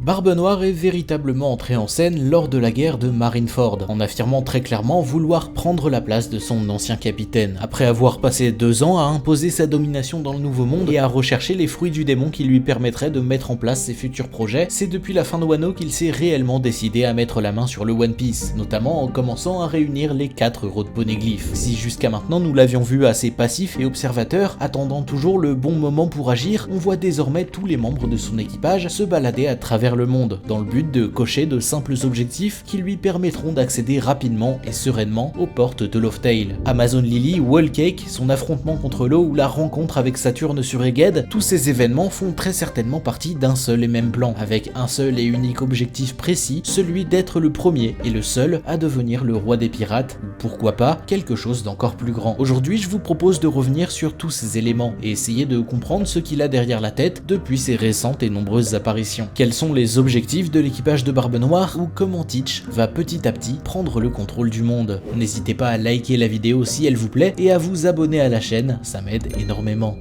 Barbe Noire est véritablement entré en scène lors de la guerre de Marineford, en affirmant très clairement vouloir prendre la place de son ancien capitaine. Après avoir passé 2 ans à imposer sa domination dans le Nouveau Monde et à rechercher les fruits du démon qui lui permettraient de mettre en place ses futurs projets, c'est depuis la fin de Wano qu'il s'est réellement décidé à mettre la main sur le One Piece, notamment en commençant à réunir les 4 héros de Poneglyph. Si jusqu'à maintenant nous l'avions vu assez passif et observateur, attendant toujours le bon moment pour agir, on voit désormais tous les membres de son équipage se balader à travers le monde, dans le but de cocher de simples objectifs qui lui permettront d'accéder rapidement et sereinement aux portes de Laugh Tale. Amazon Lily, Whole Cake, son affrontement contre l'eau ou la rencontre avec Saturne sur Egghead, tous ces événements font très certainement partie d'un seul et même plan, avec un seul et unique objectif précis, celui d'être le premier et le seul à devenir le roi des pirates, ou pourquoi pas, quelque chose d'encore plus grand. Aujourd'hui, je vous propose de revenir sur tous ces éléments et essayer de comprendre ce qu'il a derrière la tête depuis ses récentes et nombreuses apparitions. Quels sont les objectifs de l'équipage de Barbe Noire ou comment Teach va petit à petit prendre le contrôle du monde. N'hésitez pas à liker la vidéo si elle vous plaît et à vous abonner à la chaîne, ça m'aide énormément.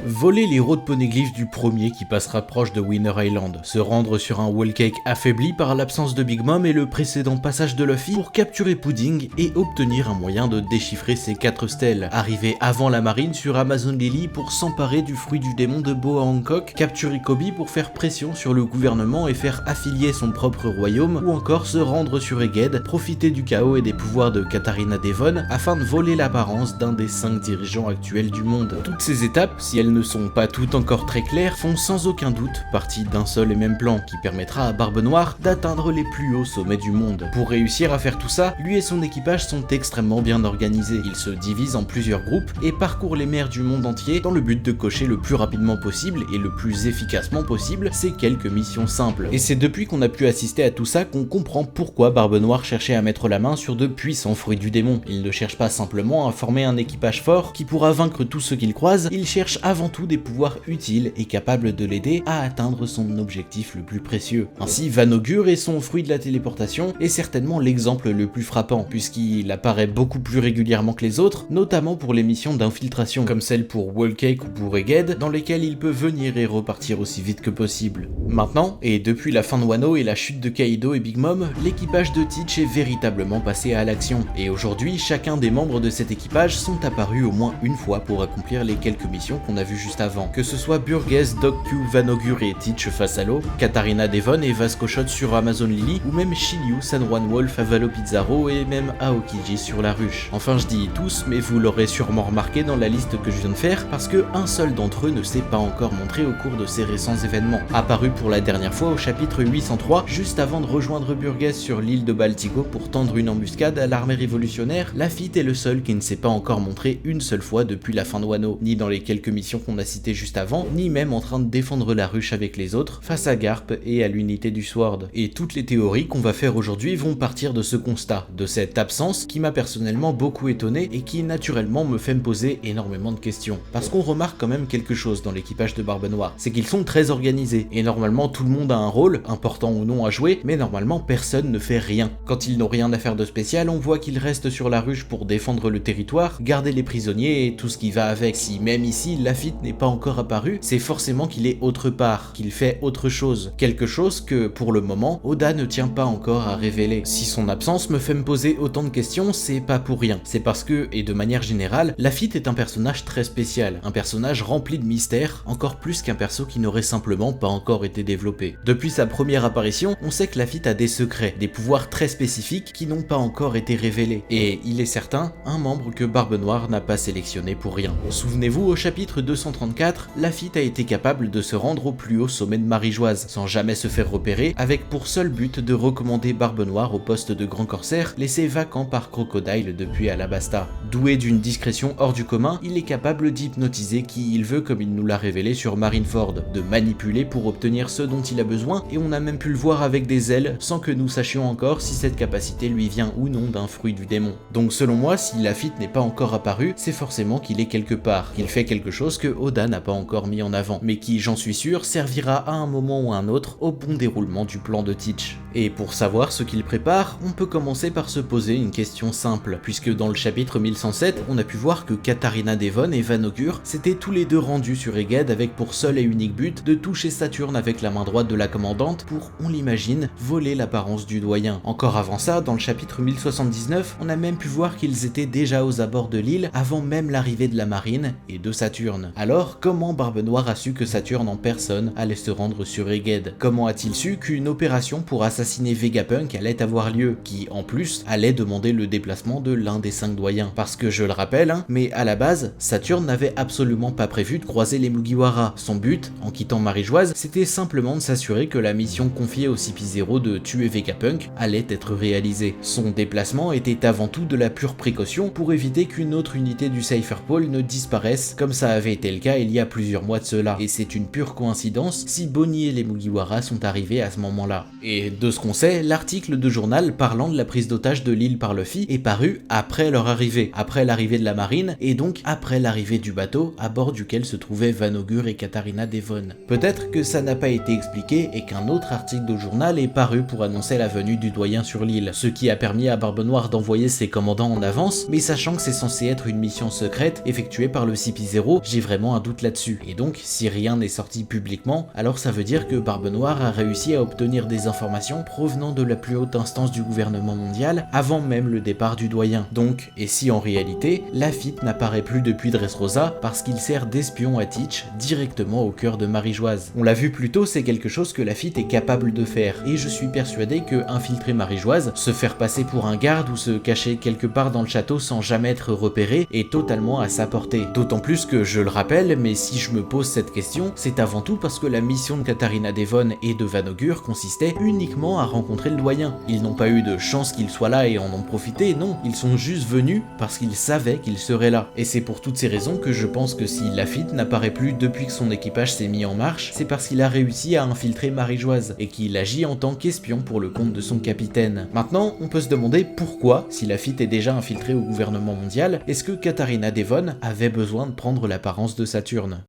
Voler les héros de Poneglyph du premier qui passera proche de Winner Island, se rendre sur un Whole Cake affaibli par l'absence de Big Mom et le précédent passage de Luffy pour capturer Pudding et obtenir un moyen de déchiffrer ses 4 stèles, arriver avant la marine sur Amazon Lily pour s'emparer du fruit du démon de Boa Hancock, capturer Kobe pour faire pression sur le gouvernement et faire affilier son propre royaume, ou encore se rendre sur Egghead, profiter du chaos et des pouvoirs de Katarina Devon afin de voler l'apparence d'un des 5 dirigeants actuels du monde. Toutes ces étapes, si elles ne sont pas toutes encore très claires, font sans aucun doute partie d'un seul et même plan qui permettra à Barbe Noire d'atteindre les plus hauts sommets du monde. Pour réussir à faire tout ça, lui et son équipage sont extrêmement bien organisés. Ils se divisent en plusieurs groupes et parcourent les mers du monde entier dans le but de cocher le plus rapidement possible et le plus efficacement possible ces quelques missions simples. Et c'est depuis qu'on a pu assister à tout ça qu'on comprend pourquoi Barbe Noire cherchait à mettre la main sur de puissants fruits du démon. Il ne cherche pas simplement à former un équipage fort qui pourra vaincre tous ceux qu'il croise, il cherche avant tout des pouvoirs utiles et capables de l'aider à atteindre son objectif le plus précieux. Ainsi, Vanaugure et son fruit de la téléportation est certainement l'exemple le plus frappant, puisqu'il apparaît beaucoup plus régulièrement que les autres, notamment pour les missions d'infiltration, comme celle pour Whole Cake ou pour Egghead, dans lesquelles il peut venir et repartir aussi vite que possible. Maintenant, et depuis la fin de Wano et la chute de Kaido et Big Mom, l'équipage de Teach est véritablement passé à l'action, et aujourd'hui, chacun des membres de cet équipage sont apparus au moins une fois pour accomplir les quelques missions qu'on a vues juste avant. Que ce soit Burgess, Doc Q, Vanaugure et Teach face à l'eau, Katarina Devon et Vasco Shot sur Amazon Lily, ou même Shiryu, San Juan Wolf, Avalo Pizarro et même Aokiji sur la ruche. Enfin, je dis tous, mais vous l'aurez sûrement remarqué dans la liste que je viens de faire, parce que un seul d'entre eux ne s'est pas encore montré au cours de ces récents événements. Apparu pour la dernière fois au chapitre 803, juste avant de rejoindre Burgess sur l'île de Baltigo pour tendre une embuscade à l'armée révolutionnaire, Lafitte est le seul qui ne s'est pas encore montré une seule fois depuis la fin de Wano, ni dans les quelques missions qu'on a citées juste avant, ni même en train de défendre la ruche avec les autres face à Garp et à l'unité du Sword. Et toutes les théories qu'on va faire aujourd'hui vont partir de ce constat, de cette absence qui m'a personnellement beaucoup étonné et qui naturellement me fait me poser énormément de questions. Parce qu'on remarque quand même quelque chose dans l'équipage de Barbe Noire, c'est qu'ils sont très organisés, et normalement tout le monde a un rôle, important ou non à jouer, mais normalement personne ne fait rien. Quand ils n'ont rien à faire de spécial, on voit qu'ils restent sur la ruche pour défendre le territoire, garder les prisonniers et tout ce qui va avec. Si même ici Lafitte n'est pas encore apparu, c'est forcément qu'il est autre part, qu'il fait autre chose, quelque chose que, pour le moment, Oda ne tient pas encore à révéler. Si son absence me fait me poser autant de questions, c'est pas pour rien. C'est parce que, et de manière générale, Lafitte est un personnage très spécial, un personnage rempli de mystères, encore plus qu'un perso qui n'aurait simplement pas encore été développé. Depuis sa première apparition, on sait que Lafitte a des secrets, des pouvoirs très spécifiques qui n'ont pas encore été révélés, et il est certain, un membre que Barbe Noire n'a pas sélectionné pour rien. Souvenez-vous, au chapitre 234, Lafitte a été capable de se rendre au plus haut sommet de Marigeoise, sans jamais se faire repérer, avec pour seul but de recommander Barbe Noire au poste de grand corsaire, laissé vacant par Crocodile depuis Alabasta. Doué d'une discrétion hors du commun, il est capable d'hypnotiser qui il veut comme il nous l'a révélé sur Marineford, de manipuler pour obtenir ce dont il a besoin, et on a même pu le voir avec des ailes, sans que nous sachions encore si cette capacité lui vient ou non d'un fruit du démon. Donc selon moi, si Lafitte n'est pas encore apparu, c'est forcément qu'il est quelque part, qu'il fait quelque chose que Oda n'a pas encore mis en avant, mais qui, j'en suis sûr, servira à un moment ou à un autre au bon déroulement du plan de Teach. Et pour savoir ce qu'il prépare, on peut commencer par se poser une question simple, puisque dans le chapitre 1107, on a pu voir que Katarina Devon et Van Augur s'étaient tous les deux rendus sur Egged avec pour seul et unique but de toucher Saturne avec la main droite de la commandante pour, on l'imagine, voler l'apparence du doyen. Encore avant ça, dans le chapitre 1079, on a même pu voir qu'ils étaient déjà aux abords de l'île avant même l'arrivée de la marine et de Saturne. Alors, comment Barbe Noire a su que Saturne en personne allait se rendre sur Egged? Comment a-t-il su qu'une opération pour assassiner Vegapunk allait avoir lieu, qui en plus allait demander le déplacement de l'un des 5 doyens? Parce que je le rappelle, mais à la base, Saturne n'avait absolument pas prévu de croiser les Mugiwara. Son but, en quittant Marie-Joise, c'était simplement de s'assurer que la mission confiée au CP0 de tuer Vegapunk allait être réalisée. Son déplacement était avant tout de la pure précaution pour éviter qu'une autre unité du Cypher Pole ne disparaisse comme ça avait été le cas il y a plusieurs mois de cela. Et c'est une pure coïncidence si Bonnie et les Mugiwara sont arrivés à ce moment-là. Et de ce qu'on sait, l'article de journal parlant de la prise d'otage de l'île par Luffy est paru après leur arrivée, après l'arrivée de la marine et donc après l'arrivée du bateau à bord duquel se trouvaient Van Augur et Katarina Devon. Peut-être que ça n'a pas été expliqué et qu'un autre article de journal est paru pour annoncer la venue du doyen sur l'île, ce qui a permis à Barbe Noire d'envoyer ses commandants en avance, mais sachant que c'est censé être une mission secrète effectuée par le CP0, j'ai vraiment un doute là-dessus. Et donc, si rien n'est sorti publiquement, alors ça veut dire que Barbe Noire a réussi à obtenir des informations provenant de la plus haute instance du gouvernement mondial avant même le départ du doyen. Donc, et si en réalité, Lafitte n'apparaît plus depuis Dressrosa parce qu'il sert d'espion à Teach directement au cœur de Marie-Joise. On l'a vu plus tôt, c'est quelque chose que Lafitte est capable de faire, et je suis persuadé que infiltrer Marie-Joise, se faire passer pour un garde ou se cacher quelque part dans le château sans jamais être repéré est totalement à sa portée. D'autant plus que, je le rappelle, mais si je me pose cette question, c'est avant tout parce que la mission de Katarina Devon et de Van Augur consistait uniquement à rencontrer le doyen. Ils n'ont pas eu de chance qu'il soit là et en ont profité, non, ils sont juste venus parce qu'ils savaient qu'il serait là. Et c'est pour toutes ces raisons que je pense que si Lafitte n'apparaît plus depuis que son équipage s'est mis en marche, c'est parce qu'il a réussi à infiltrer Marie-Joise et qu'il agit en tant qu'espion pour le compte de son capitaine. Maintenant, on peut se demander pourquoi, si Lafitte est déjà infiltré au gouvernement mondial, est-ce que Katarina Devon avait besoin de prendre l'apparence de Saturne?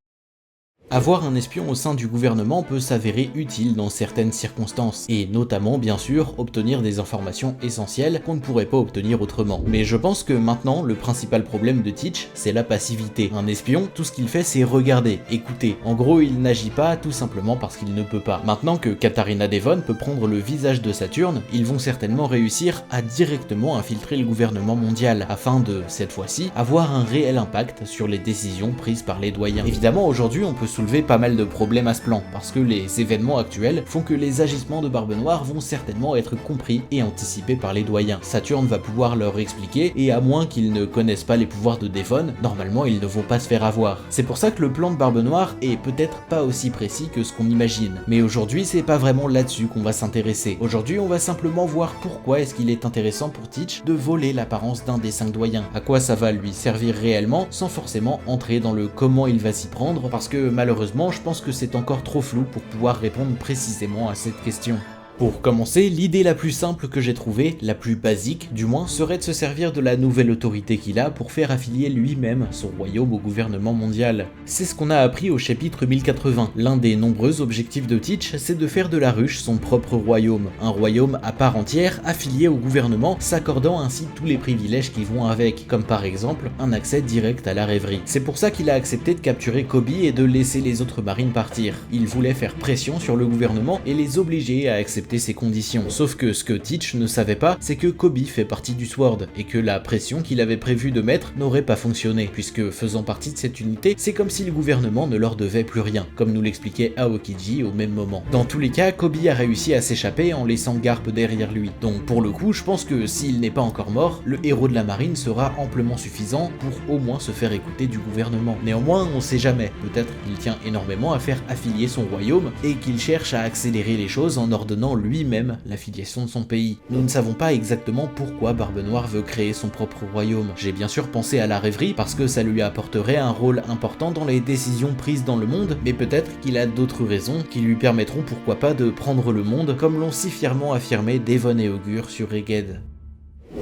Avoir un espion au sein du gouvernement peut s'avérer utile dans certaines circonstances, et notamment bien sûr obtenir des informations essentielles qu'on ne pourrait pas obtenir autrement. Mais je pense que maintenant le principal problème de Teach, c'est la passivité. Un espion, tout ce qu'il fait c'est regarder, écouter. En gros il n'agit pas tout simplement parce qu'il ne peut pas. Maintenant que Katarina Devon peut prendre le visage de Saturne, ils vont certainement réussir à directement infiltrer le gouvernement mondial, afin de, cette fois-ci, avoir un réel impact sur les décisions prises par les doyens. Évidemment aujourd'hui on peut soulever pas mal de problèmes à ce plan, parce que les événements actuels font que les agissements de Barbe Noire vont certainement être compris et anticipés par les doyens. Saturne va pouvoir leur expliquer, et à moins qu'ils ne connaissent pas les pouvoirs de Devon, normalement ils ne vont pas se faire avoir. C'est pour ça que le plan de Barbe Noire est peut-être pas aussi précis que ce qu'on imagine. Mais aujourd'hui c'est pas vraiment là-dessus qu'on va s'intéresser. Aujourd'hui on va simplement voir pourquoi est-ce qu'il est intéressant pour Teach de voler l'apparence d'un des 5 doyens, à quoi ça va lui servir réellement, sans forcément entrer dans le comment il va s'y prendre, parce que malheureusement je pense que c'est encore trop flou pour pouvoir répondre précisément à cette question. Pour commencer, l'idée la plus simple que j'ai trouvée, la plus basique du moins, serait de se servir de la nouvelle autorité qu'il a pour faire affilier lui-même son royaume au gouvernement mondial. C'est ce qu'on a appris au chapitre 1080. L'un des nombreux objectifs de Teach, c'est de faire de la ruche son propre royaume. Un royaume à part entière, affilié au gouvernement, s'accordant ainsi tous les privilèges qui vont avec, comme par exemple un accès direct à la rêverie. C'est pour ça qu'il a accepté de capturer Kobe et de laisser les autres marines partir. Il voulait faire pression sur le gouvernement et les obliger à accepter ses conditions. Sauf que ce que Teach ne savait pas, c'est que Kobe fait partie du Sword, et que la pression qu'il avait prévu de mettre n'aurait pas fonctionné, puisque faisant partie de cette unité, c'est comme si le gouvernement ne leur devait plus rien, comme nous l'expliquait Aokiji au même moment. Dans tous les cas, Kobe a réussi à s'échapper en laissant Garp derrière lui. Donc pour le coup, je pense que s'il n'est pas encore mort, le héros de la marine sera amplement suffisant pour au moins se faire écouter du gouvernement. Néanmoins, on sait jamais, peut-être qu'il tient énormément à faire affilier son royaume, et qu'il cherche à accélérer les choses en ordonnant lui-même l'affiliation de son pays. Nous ne savons pas exactement pourquoi Barbe Noire veut créer son propre royaume. J'ai bien sûr pensé à la rêverie parce que ça lui apporterait un rôle important dans les décisions prises dans le monde, mais peut-être qu'il a d'autres raisons qui lui permettront pourquoi pas de prendre le monde comme l'ont si fièrement affirmé Devon et Augur sur Egged.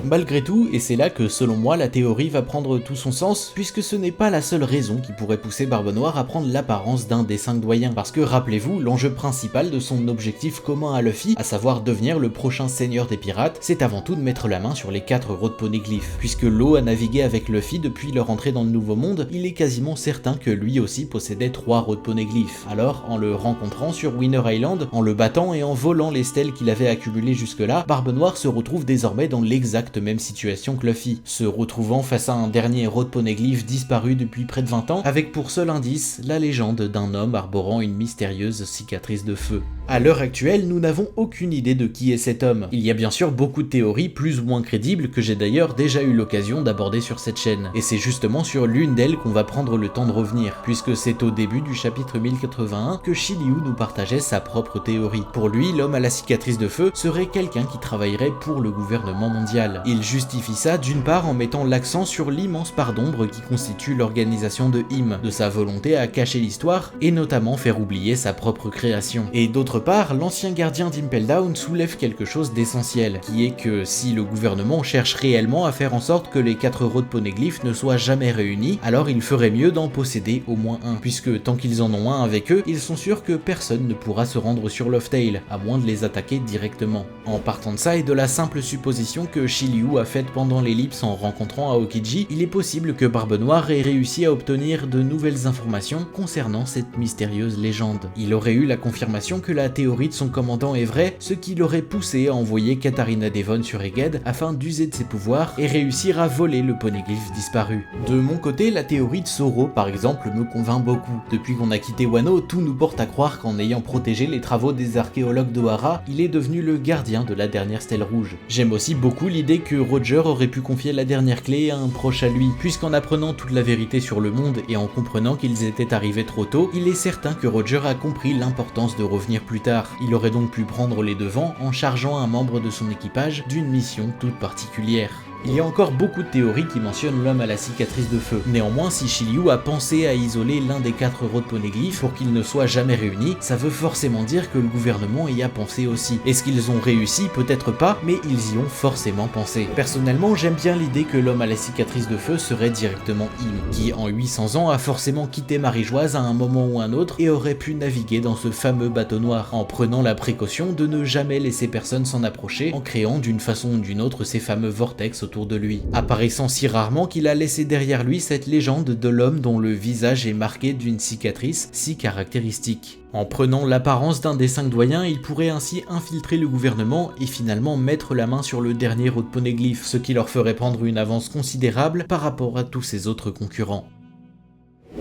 Malgré tout, et c'est là que selon moi la théorie va prendre tout son sens, puisque ce n'est pas la seule raison qui pourrait pousser Barbe Noire à prendre l'apparence d'un des 5 doyens, parce que rappelez-vous, l'enjeu principal de son objectif commun à Luffy, à savoir devenir le prochain seigneur des pirates, c'est avant tout de mettre la main sur les 4 road poneglyphes. Puisque Law a navigué avec Luffy depuis leur entrée dans le Nouveau Monde, il est quasiment certain que lui aussi possédait 3 road poneglyphes. Alors, en le rencontrant sur Winner Island, en le battant et en volant les stèles qu'il avait accumulées jusque-là, Barbe Noire se retrouve désormais dans l'exacte même situation que Luffy, se retrouvant face à un dernier road poneglyph disparu depuis près de 20 ans, avec pour seul indice la légende d'un homme arborant une mystérieuse cicatrice de feu. À l'heure actuelle, nous n'avons aucune idée de qui est cet homme. Il y a bien sûr beaucoup de théories plus ou moins crédibles que j'ai d'ailleurs déjà eu l'occasion d'aborder sur cette chaîne, et c'est justement sur l'une d'elles qu'on va prendre le temps de revenir, puisque c'est au début du chapitre 1081 que Shiryu nous partageait sa propre théorie. Pour lui, l'homme à la cicatrice de feu serait quelqu'un qui travaillerait pour le gouvernement mondial. Il justifie ça d'une part en mettant l'accent sur l'immense part d'ombre qui constitue l'organisation de Him, de sa volonté à cacher l'histoire et notamment faire oublier sa propre création. Et d'autre part, l'ancien gardien d'Impel Down soulève quelque chose d'essentiel, qui est que si le gouvernement cherche réellement à faire en sorte que les 4 road poneglyphes ne soient jamais réunis, alors il ferait mieux d'en posséder au moins un, puisque tant qu'ils en ont un avec eux, ils sont sûrs que personne ne pourra se rendre sur Laugh Tale, à moins de les attaquer directement. En partant de ça et de la simple supposition que Shiryu a faite pendant l'ellipse en rencontrant Aokiji, il est possible que Barbe Noire ait réussi à obtenir de nouvelles informations concernant cette mystérieuse légende. Il aurait eu la confirmation que la théorie de son commandant est vraie, ce qui l'aurait poussé à envoyer Katarina Devon sur Egghead afin d'user de ses pouvoirs et réussir à voler le poneglyphe disparu. De mon côté, la théorie de Zoro par exemple me convainc beaucoup. Depuis qu'on a quitté Wano, tout nous porte à croire qu'en ayant protégé les travaux des archéologues d'Ohara, il est devenu le gardien de la dernière stèle rouge. J'aime aussi beaucoup l'idée que Roger aurait pu confier la dernière clé à un proche à lui, puisqu'en apprenant toute la vérité sur le monde et en comprenant qu'ils étaient arrivés trop tôt, il est certain que Roger a compris l'importance de revenir plus tard. Il aurait donc pu prendre les devants en chargeant un membre de son équipage d'une mission toute particulière. Il y a encore beaucoup de théories qui mentionnent l'homme à la cicatrice de feu. Néanmoins, si Shiryu a pensé à isoler l'un des 4 road poneglyphes pour qu'ils ne soient jamais réunis, ça veut forcément dire que le gouvernement y a pensé aussi. Est-ce qu'ils ont réussi? Peut-être pas, mais ils y ont forcément pensé. Personnellement, j'aime bien l'idée que l'homme à la cicatrice de feu serait directement Him, qui en 800 ans a forcément quitté Marie-Joise à un moment ou un autre et aurait pu naviguer dans ce fameux bateau noir, en prenant la précaution de ne jamais laisser personne s'en approcher, en créant d'une façon ou d'une autre ces fameux vortex autour de lui, apparaissant si rarement qu'il a laissé derrière lui cette légende de l'homme dont le visage est marqué d'une cicatrice si caractéristique. En prenant l'apparence d'un des 5 doyens, il pourrait ainsi infiltrer le gouvernement et finalement mettre la main sur le dernier road poneglyph, ce qui leur ferait prendre une avance considérable par rapport à tous ses autres concurrents.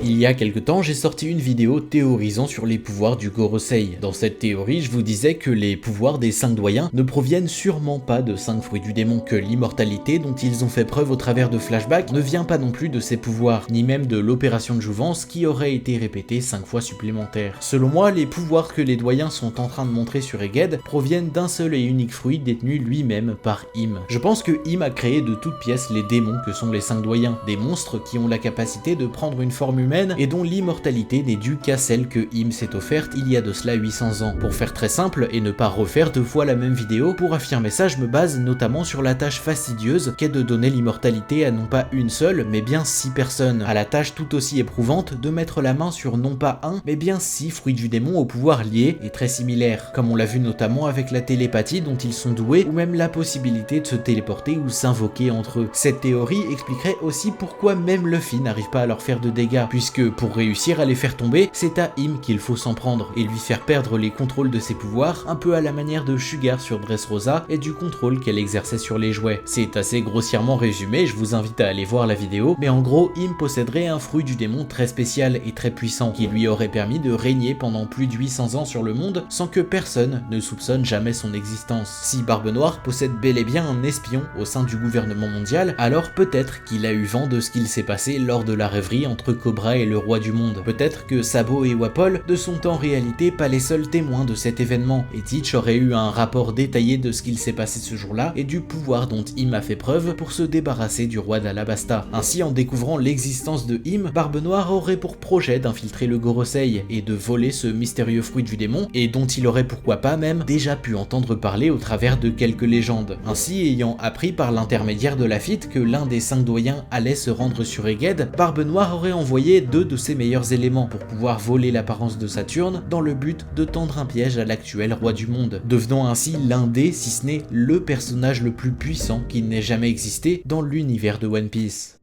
Il y a quelque temps, j'ai sorti une vidéo théorisant sur les pouvoirs du Gorosei. Dans cette théorie, je vous disais que les pouvoirs des 5 doyens ne proviennent sûrement pas de 5 fruits du démon, que l'immortalité dont ils ont fait preuve au travers de flashbacks ne vient pas non plus de ces pouvoirs, ni même de l'opération de jouvence qui aurait été répétée 5 fois supplémentaires. Selon moi, les pouvoirs que les doyens sont en train de montrer sur Egghead proviennent d'un seul et unique fruit détenu lui-même par Him. Je pense que Him a créé de toutes pièces les démons que sont les 5 doyens, des monstres qui ont la capacité de prendre une forme humaine et dont l'immortalité n'est due qu'à celle que Him s'est offerte il y a de cela 800 ans. Pour faire très simple et ne pas refaire 2 fois la même vidéo, pour affirmer ça je me base notamment sur la tâche fastidieuse qu'est de donner l'immortalité à non pas une seule mais bien 6 personnes, à la tâche tout aussi éprouvante de mettre la main sur non pas un mais bien 6 fruits du démon aux pouvoirs liés et très similaires, comme on l'a vu notamment avec la télépathie dont ils sont doués ou même la possibilité de se téléporter ou s'invoquer entre eux. Cette théorie expliquerait aussi pourquoi même Luffy n'arrive pas à leur faire de dégâts, puisque pour réussir à les faire tomber, c'est à Him qu'il faut s'en prendre et lui faire perdre les contrôles de ses pouvoirs, un peu à la manière de Sugar sur Dressrosa et du contrôle qu'elle exerçait sur les jouets. C'est assez grossièrement résumé, je vous invite à aller voir la vidéo, mais en gros, Him posséderait un fruit du démon très spécial et très puissant, qui lui aurait permis de régner pendant plus de 800 ans sur le monde sans que personne ne soupçonne jamais son existence. Si Barbe Noire possède bel et bien un espion au sein du gouvernement mondial, alors peut-être qu'il a eu vent de ce qu'il s'est passé lors de la rêverie entre Cobra Ashima est le roi du monde. Peut-être que Sabo et Wapol ne sont en réalité pas les seuls témoins de cet événement, et Teach aurait eu un rapport détaillé de ce qu'il s'est passé ce jour-là et du pouvoir dont Im a fait preuve pour se débarrasser du roi d'Alabasta. Ainsi, en découvrant l'existence de Im, Barbe Noire aurait pour projet d'infiltrer le Gorosei et de voler ce mystérieux fruit du démon, et dont il aurait pourquoi pas même déjà pu entendre parler au travers de quelques légendes. Ainsi, ayant appris par l'intermédiaire de Lafitte que l'un des 5 doyens allait se rendre sur Eged, Barbe Noire aurait envoyé 2 de ses meilleurs éléments pour pouvoir voler l'apparence de Saturne dans le but de tendre un piège à l'actuel roi du monde, devenant ainsi l'un des, si ce n'est le personnage le plus puissant qui n'ait jamais existé dans l'univers de One Piece.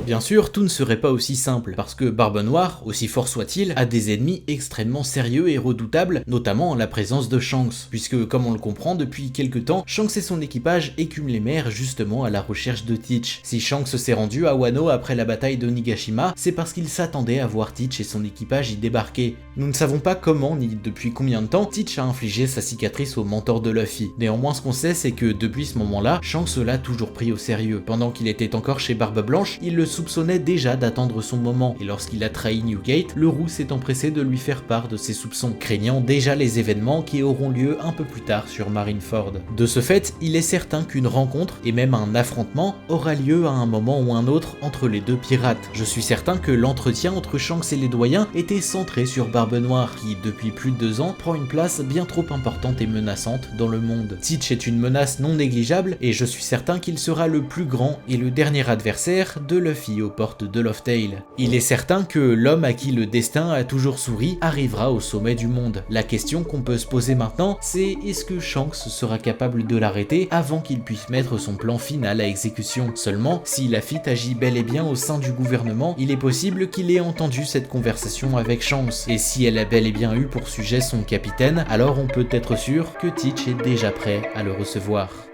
Bien sûr, tout ne serait pas aussi simple, parce que Barbe Noire, aussi fort soit-il, a des ennemis extrêmement sérieux et redoutables, notamment en la présence de Shanks, puisque comme on le comprend depuis quelques temps, Shanks et son équipage écument les mers justement à la recherche de Teach. Si Shanks s'est rendu à Wano après la bataille d'Onigashima, c'est parce qu'il s'attendait à voir Teach et son équipage y débarquer. Nous ne savons pas comment ni depuis combien de temps Teach a infligé sa cicatrice au mentor de Luffy. Néanmoins, ce qu'on sait, c'est que depuis ce moment-là, Shanks l'a toujours pris au sérieux. Pendant qu'il était encore chez Barbe Blanche, il le soupçonnait déjà d'attendre son moment, et lorsqu'il a trahi Newgate, le roux s'est empressé de lui faire part de ses soupçons, craignant déjà les événements qui auront lieu un peu plus tard sur Marineford. De ce fait, il est certain qu'une rencontre, et même un affrontement, aura lieu à un moment ou un autre entre les 2 pirates. Je suis certain que l'entretien entre Shanks et les doyens était centré sur Barbe Noire, qui depuis plus de 2 ans prend une place bien trop importante et menaçante dans le monde. Teach est une menace non négligeable, et je suis certain qu'il sera le plus grand et le dernier adversaire de Luffy aux portes de Loftail. Il est certain que l'homme à qui le destin a toujours souri arrivera au sommet du monde. La question qu'on peut se poser maintenant, c'est est-ce que Shanks sera capable de l'arrêter avant qu'il puisse mettre son plan final à exécution? Seulement, si Lafitte agit bel et bien au sein du gouvernement, il est possible qu'il ait entendu cette conversation avec Shanks, et si elle a bel et bien eu pour sujet son capitaine, alors on peut être sûr que Teach est déjà prêt à le recevoir.